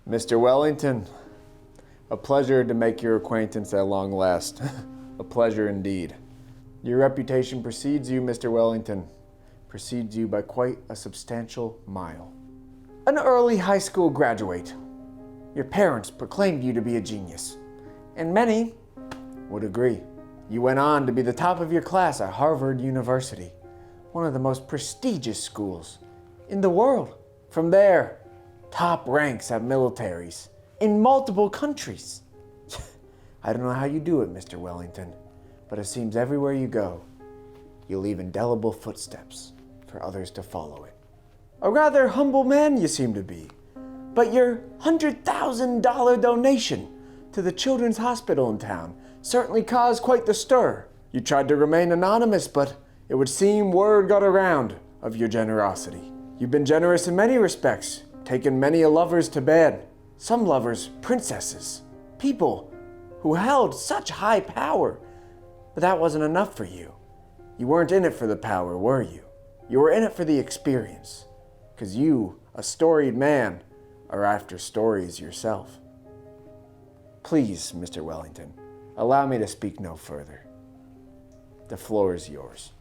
Mr. Wellington, a pleasure to make your acquaintance at long last. A pleasure indeed. Your reputation precedes you, Mr. Wellington. Precedes you by quite a substantial mile. An early high school graduate. Your parents proclaimed you to be a genius, and many would agree. You went on to be the top of your class at Harvard University, one of the most prestigious schools in the world. From there, top ranks at militaries in multiple countries. I don't know how you do it, Mr. Wellington, but it seems everywhere you go, you leave indelible footsteps for others to follow it. A rather humble man you seem to be, but your $100,000 donation to the children's hospital in town certainly caused quite the stir. You tried to remain anonymous, but it would seem word got around of your generosity. You've been generous in many respects, taken many a lovers to bed. Some lovers, princesses, people who held such high power. But that wasn't enough for you. You weren't in it for the power, were you? You were in it for the experience. Because you, a storied man, are after stories yourself. Please, Mr. Wellington, allow me to speak no further. The floor is yours.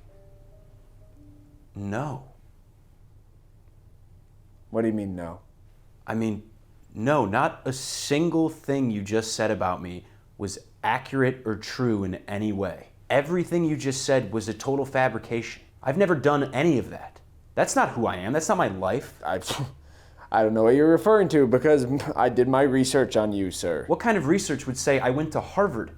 No. What do you mean, no? I mean, no, not a single thing you just said about me was accurate or true in any way. Everything you just said was a total fabrication. I've never done any of that. That's not who I am. That's not my life. I don't know what you're referring to because I did my research on you, sir. What kind of research would say I went to Harvard?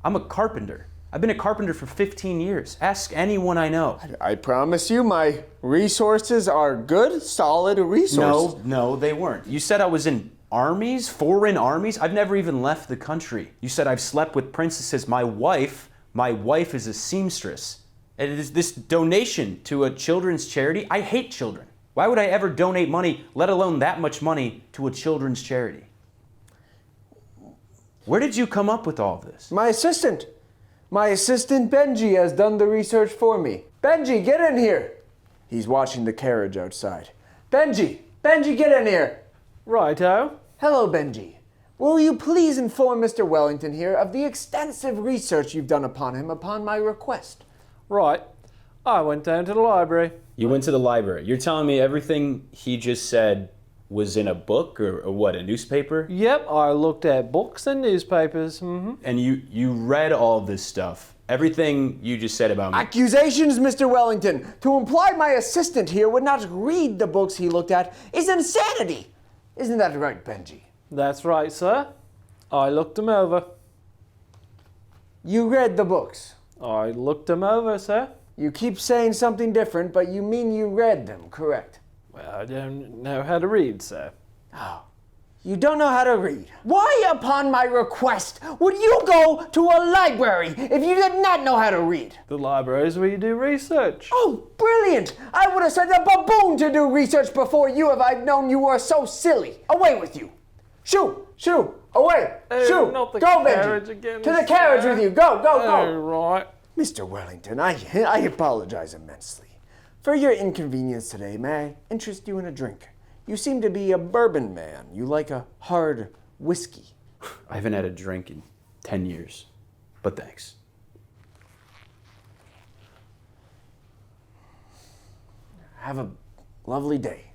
I'm a carpenter. I've been a carpenter for 15 years. Ask anyone I know. I promise you my resources are good, solid resources. No, they weren't. You said I was in armies, foreign armies. I've never even left the country. You said I've slept with princesses. My wife is a seamstress. And it is this donation to a children's charity. I hate children. Why would I ever donate money, let alone that much money, to a children's charity? Where did you come up with all this? My assistant Benji has done the research for me. Benji, get in here. He's watching the carriage outside. Benji, get in here. Righto. Hello, Benji. Will you please inform Mr. Wellington here of the extensive research you've done upon him upon my request? Right. I went down to the library. You went to the library. You're telling me everything he just said was in a book or what, a newspaper? Yep, I looked at books and newspapers. And you read all this stuff. Everything you just said about me. Accusations, Mr. Wellington. To imply my assistant here would not read the books he looked at is insanity. Isn't that right, Benji? That's right, sir. I looked them over. You read the books? I looked them over, sir. You keep saying something different, but you mean you read them, correct? Well, I don't know how to read, sir. Oh, you don't know how to read. Why, upon my request, would you go to a library if you did not know how to read? The library is where you do research. Oh, brilliant! I would have sent a baboon to do research before you if I'd known you were so silly. Away with you. Shoo! Away! Shoo! Not the go, carriage Benji! again, To the carriage sir. with you! Go! Oh, right. Mr. Wellington, I apologize immensely. For your inconvenience today, may I interest you in a drink? You seem to be a bourbon man. You like a hard whiskey. I haven't had a drink in 10 years, but thanks. Have a lovely day.